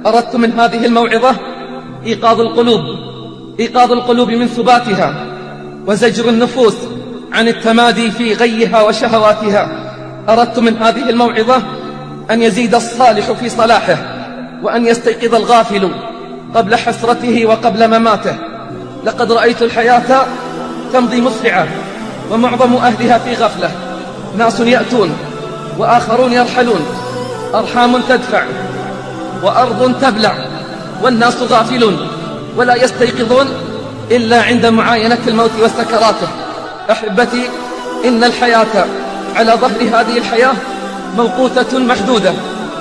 أردت من هذه الموعظة إيقاظ القلوب من ثباتها، وزجر النفوس عن التمادي في غيها وشهواتها. أردت من هذه الموعظة أن يزيد الصالح في صلاحه، وأن يستيقظ الغافل قبل حسرته وقبل مماته. لقد رأيت الحياة تمضي مسرعة، ومعظم أهلها في غفلة. ناس يأتون وآخرون يرحلون، أرحام تدفع وأرض تبلع، والناس غافلون ولا يستيقظون إلا عند معاينة الموت وسكراته. أحبتي، إن الحياة على ظهر هذه الحياة موقوتة محدودة،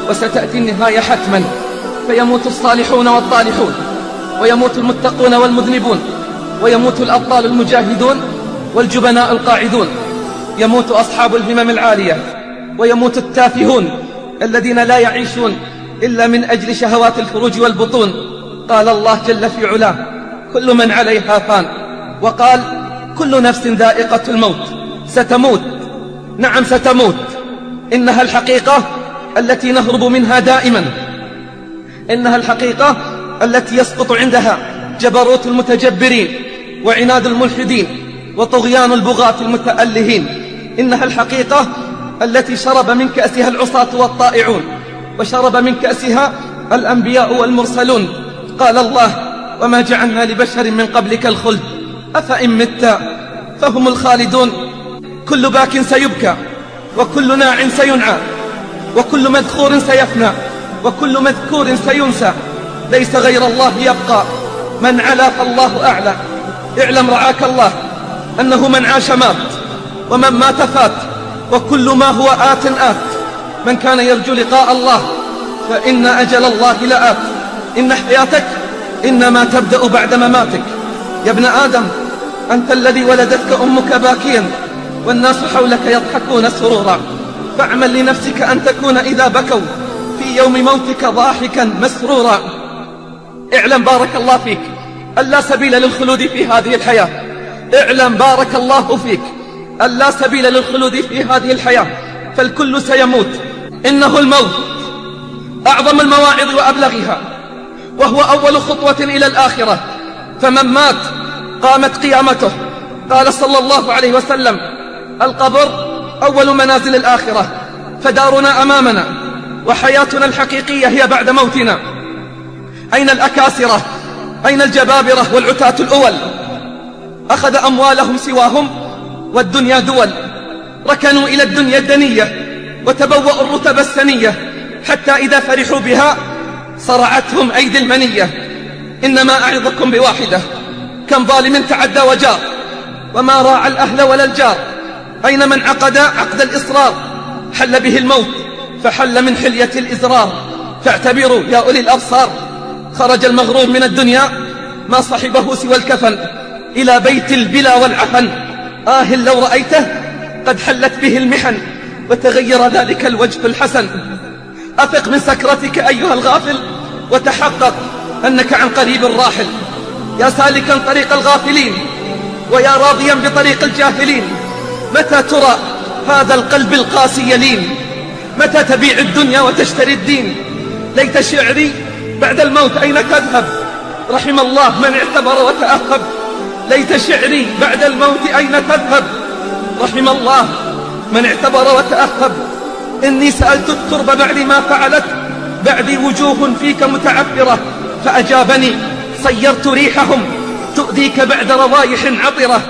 وستأتي النهاية حتما، فيموت الصالحون والطالحون، ويموت المتقون والمذنبون، ويموت الأبطال المجاهدون والجبناء القاعدون، يموت أصحاب الهمم العالية، ويموت التافهون الذين لا يعيشون إلا من أجل شهوات الفروج والبطون. قال الله جل في علاه: كل من عليها فان، وقال: كل نفس ذائقة الموت. ستموت، نعم ستموت. إنها الحقيقة التي نهرب منها دائما، إنها الحقيقة التي يسقط عندها جبروت المتجبرين، وعناد الملحدين، وطغيان البغاة المتألهين. إنها الحقيقة التي شرب من كأسها العصاة والطائعون، وشرب من كأسها الأنبياء والمرسلون. قال الله: وما جعلنا لبشر من قبلك الخلد أفإن مت فهم الخالدون. كل باك سيبكى، وكل ناع سينعى، وكل مذخور سيفنى، وكل مذكور سينسى. ليس غير الله يبقى، من علا فالله أعلى. اعلم رعاك الله أنه من عاش مات، ومن مات فات، وكل ما هو آت آت. من كان يرجو لقاء الله فإن أجل الله لآت. إن حياتك إنما تبدأ بعد مماتك. يا ابن آدم، أنت الذي ولدتك أمك باكيا، والناس حولك يضحكون سرورا، فاعمل لنفسك أن تكون إذا بكوا في يوم موتك ضاحكا مسرورا. اعلم بارك الله فيك أن لا سبيل للخلود في هذه الحياة. اعلم بارك الله فيك أن لا سبيل للخلود في هذه الحياة، فالكل سيموت. إنه الموت أعظم المواعظ وأبلغها، وهو أول خطوة إلى الآخرة. فمن مات قامت قيامته. قال صلى الله عليه وسلم: القبر أول منازل الآخرة، فدارنا أمامنا، وحياتنا الحقيقية هي بعد موتنا. أين الأكاسرة؟ أين الجبابرة والعتاة الأول؟ أخذ أموالهم سواهم، والدنيا دول. ركنوا إلى الدنيا الدنية، وتبوأوا الرتب السنية، حتى إذا فرحوا بها صرعتهم أيدي المنية. إنما أعظكم بواحدة: كم ظالم تعدى وجار، وما راعى الأهل ولا الجار. أين من عقد عقد الإصرار؟ حل به الموت، فحل من حلية الإزرار. فاعتبروا يا أولي الأبصار، خرج المغرور من الدنيا ما صحبه سوى الكفن، إلى بيت البلا والعفن. لو رأيته قد حلت به المحن، وتغير ذلك الوجه الحسن. أفق من سكرتك أيها الغافل، وتحقق أنك عن قريب راحل. يا سالكا طريق الغافلين، ويا راضيا بطريق الجاهلين، متى ترى هذا القلب القاسي يلين؟ متى تبيع الدنيا وتشتري الدين؟ ليت شعري بعد الموت أين تذهب؟ رحم الله من اعتبر وتأهب. ليت شعري بعد الموت أين تذهب؟ رحم الله من اعتبر وتأهب. إني سألت الترب بعد ما فعلت، بعدي وجوه فيك متعفرة، فأجابني: صيرت ريحهم تؤذيك بعد روايح عطرة.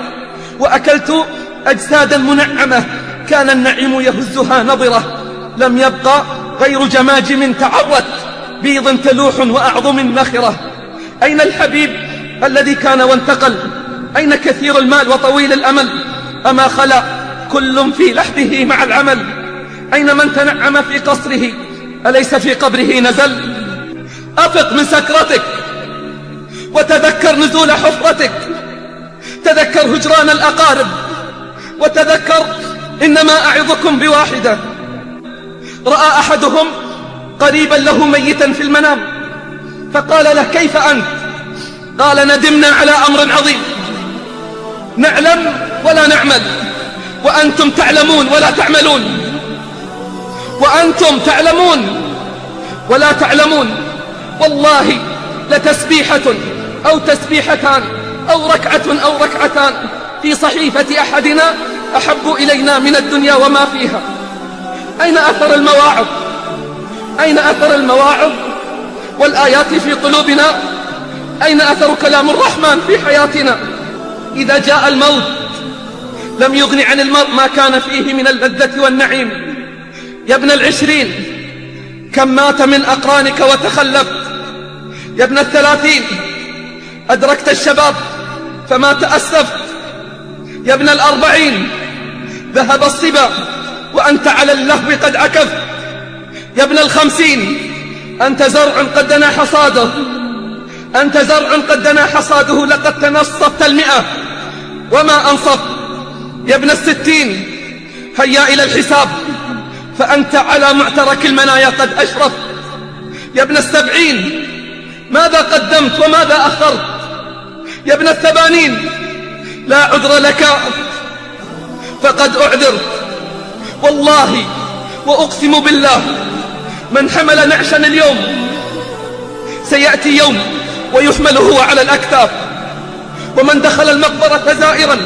وأكلت أجسادا منعمة، كان النعيم يهزها نظرة. لم يبقى غير جماجم تعرت، بيض تلوح وأعظم نخرة. أين الحبيب الذي كان وانتقل؟ أين كثير المال وطويل الأمل؟ أما خلا كل في لحظه مع العمل؟ أين من تنعم في قصره؟ أليس في قبره نزل؟ أفق من سكرتك، وتذكر نزول حفرتك. تذكر هجران الأقارب، وتذكر إنما أعظكم بواحدة. رأى أحدهم قريبا له ميتا في المنام، فقال له: كيف أنت؟ قال: ندمنا على أمر عظيم، نعلم ولا نعمل، وأنتم تعلمون ولا تعملون، وأنتم تعلمون ولا تعلمون. والله لتسبيحة أو تسبيحتان أو ركعة أو ركعتان في صحيفة أحدنا أحب إلينا من الدنيا وما فيها. أين أثر المواعظ؟ أين أثر المواعظ والآيات في قلوبنا؟ أين أثر كلام الرحمن في حياتنا؟ إذا جاء الموت لم يغن عن المرء ما كان فيه من اللذة والنعيم. يا ابن 20 كم مات من أقرانك وتخلفت. يا ابن 30 أدركت الشباب فما تأسفت. يا ابن 40 ذهب الصبا وأنت على اللهو قد عكفت. يا ابن 50 أنت زرع قد دنا حصاده. أنت زرع قد دنا حصاده لقد تنصفت 100 وما أنصف. يا ابن 60 هيا إلى الحساب فأنت على معترك المنايا قد أشرفت. يا ابن 70 ماذا قدمت وماذا أخرت. يا ابن 80 لا عذر لك فقد أعذرت. والله وأقسم بالله من حمل نعشا اليوم سيأتي يوم ويحمل هو على الأكتاف. ومن دخل المقبرة زائرا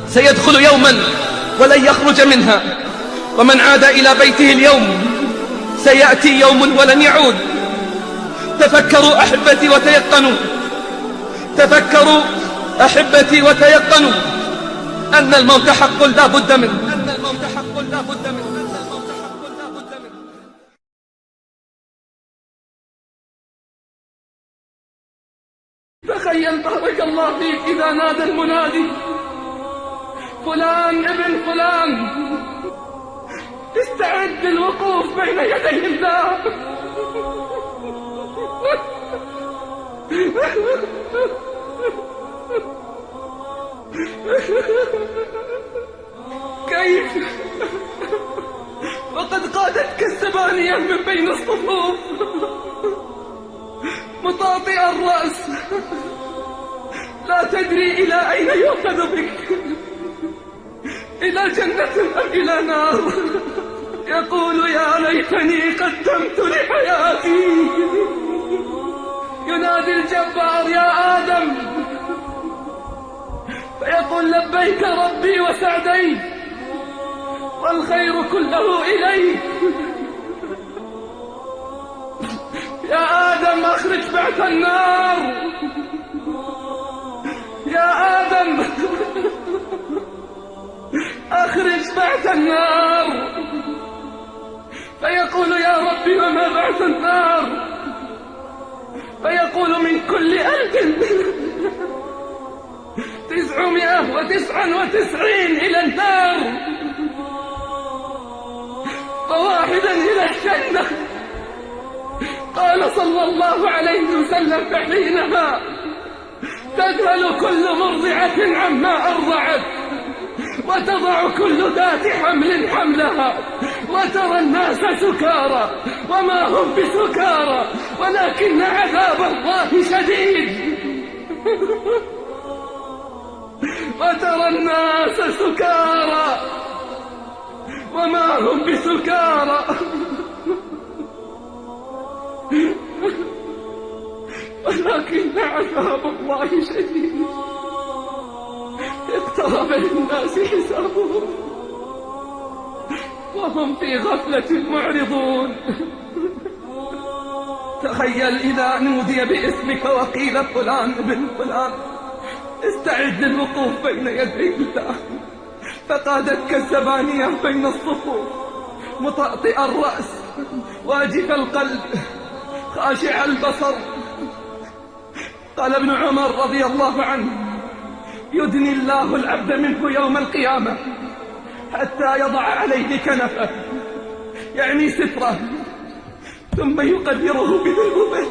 سيدخل يوما ولن يخرج منها. ومن عاد إلى بيته اليوم سيأتي يوم ولن يعود. تفكروا أحبتي وتيقنوا، تفكروا أحبتي وتيقنوا أن الموت حق لا بد منه. أن الموت حق لا بد منه. أن الموت حق لا بد منه. تخيل بارك الله فيك إذا نادى المنادي فلان ابن فلان استعد للوقوف بين يدي الله. كيف وقد قادتك الزبانية من بين الصفوف مطاطئ الرأس لا تدري إلى أين يؤخذ بك، إلى جنة أم إلى نار. يقول يا ليتني قدمت لحياتي. ينادي الجبار يا آدم فيقول لبيك ربي وسعديك والخير كله إليك. يا آدم أخرج بعث النار. يا آدم أخرج بعث النار. فيقول يا ربي وما بعث النار؟ فيقول من كل 1999 إلى النار وواحدا إلى الجنة. قال صلى الله عليه وسلم فحينها تذهل كل مرضعة عما أرضعت وتضع كل ذات حمل حملها وترى الناس سكارى وما هم بسكارى ولكن عذاب الله شديد. وترى الناس سكارى وما هم بسكارى ولكن عذاب الله شديد. اقترب للناس حسابهم وهم في غفلة معرضون. تخيل إذا نودي باسمك وقيل فلان ابن فلان استعد للوقوف بين يدي الله فقادتك الزبانية بين الصفوف مطأطئ الرأس واجف القلب خاشع البصر. قال ابن عمر رضي الله عنه يدني الله العبد منه يوم القيامة حتى يضع عليه كنفه يعني ستره ثم يقدره بذنوبه.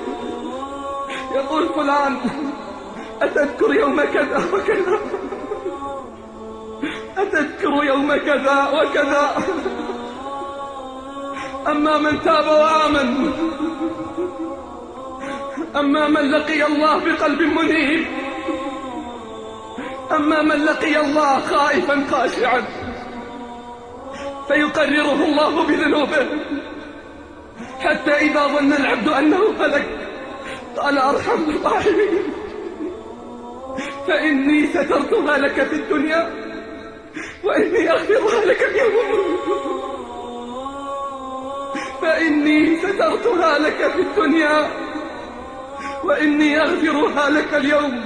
يقول فلان أتذكر يوم كذا وكذا، أتذكر يوم كذا وكذا. أما من تاب وآمن، أما من لقي الله بقلب منيب، أما من لقي الله خائفا خاشعا فيقرره الله بذنوبه حتى إذا ظن العبد أنه هلك قال أرحم الراحمين فإني سترتها لك في الدنيا وإني أغفرها لك اليوم. فإني سترتها لك في الدنيا وإني أغفرها لك اليوم.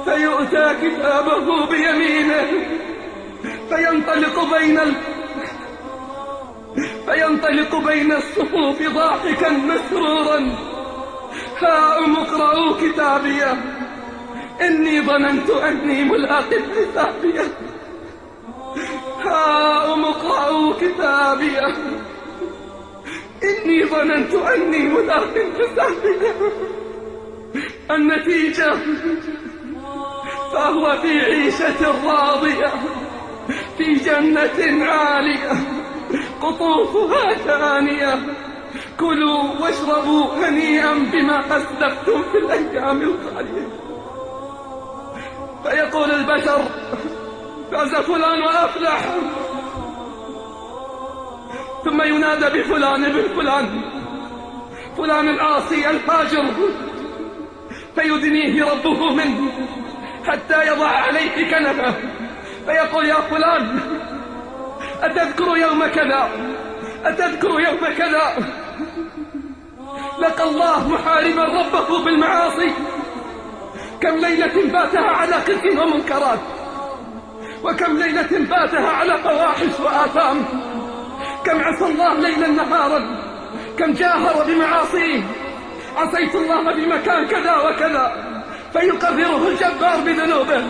فيؤتى كتابه بيمينه فينطلق بين الصفوف ضاحكا مسرورا: هاؤم اقرءوا كتابيه إني ظننت أني ملاق حسابيه. هاؤم اقرءوا كتابيه إني ظننت أني ملاق حسابيه. النتيجة فهو في عيشة راضية في جنة عالية قطوفها ثانية. كلوا واشربوا هنيئا بما أسلفتم في الأيام الخالية. فيقول البشر: فاز فلان وأفلح. ثم ينادى بفلان ابن فلان، فلان العاصي الفاجر، فيدنيه ربه منه حتى يضع عليه كنفه فيقول: يا فلان أتذكر يوم كذا؟ أتذكر يوم كذا؟ لقى الله محاربا ربه بالمعاصي. كم ليلة فاتها على قسم ومنكرات، وكم ليلة فاتها على فواحش وآثام. كم عصى الله ليلا نهارا، كم جاهر بمعاصيه: عصيت الله بمكان كذا وكذا. فيقرره الجبار بذنوبه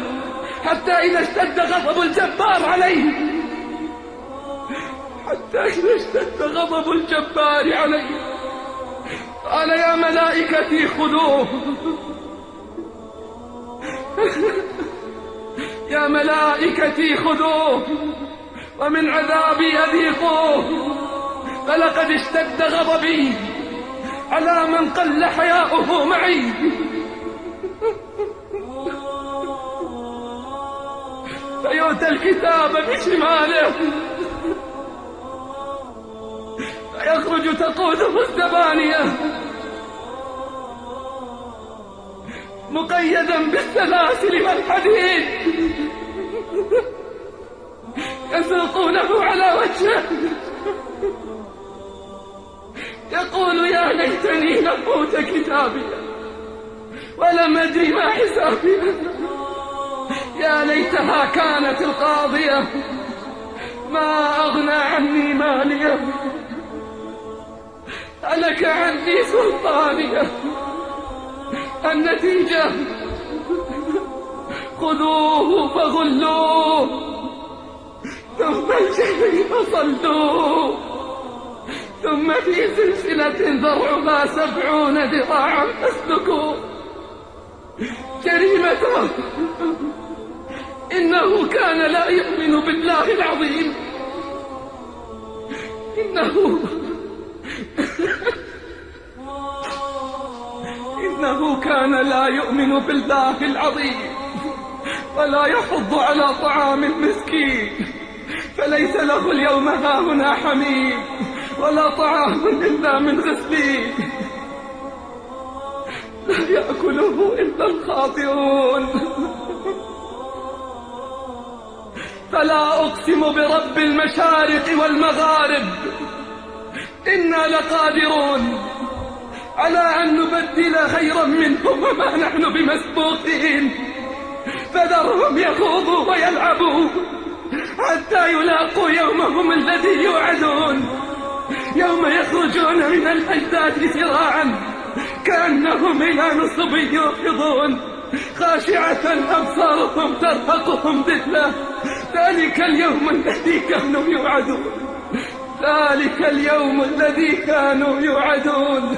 حتى إذا اشتد غضب الجبار عليه، قال: يا ملائكتي خذوه يا ملائكتي خذوه ومن عذابي أذيقوه، فلقد اشتد غضبي على من قل حياؤه معي. فيؤتى الكتاب بشماله فيخرج تقوده الزبانية مقيدا بالسلاسل والحديد، يسوقونه على وجهه يقول: يا ليتني لم أوت كتابي ولم أدري ما حسابي. يا ليتها كانت القاضية ما أغنى عني مالية، هلك عني سلطانية. النتيجة خذوه فغلوه ثم الجحيم صلوه ثم في سلسلة ذرعها 70 ذراعا فاسلكوه. جريمته إنه كان لا يؤمن بالله العظيم. إنه كان لا يؤمن بالله العظيم ولا يحض على طعام المسكين، فليس له اليوم هاهنا حميم ولا طعام إلا من غسلين، لا يأكله إلا الخاطئون. فلا أقسم برب المشارق والمغارب إنا لقادرون على أن نبدل خيرا منهم وما نحن بمسبوقين. فذرهم يخوضوا ويلعبوا حتى يلاقوا يومهم الذي يوعدون، يوم يخرجون من الأجداث سراعا كأنهم إلى نصب يوفضون، خاشعة أبصارهم ترهقهم ذلة. ذلك اليوم الذي كانوا يوعدون، ذلك اليوم الذي كانوا يوعدون.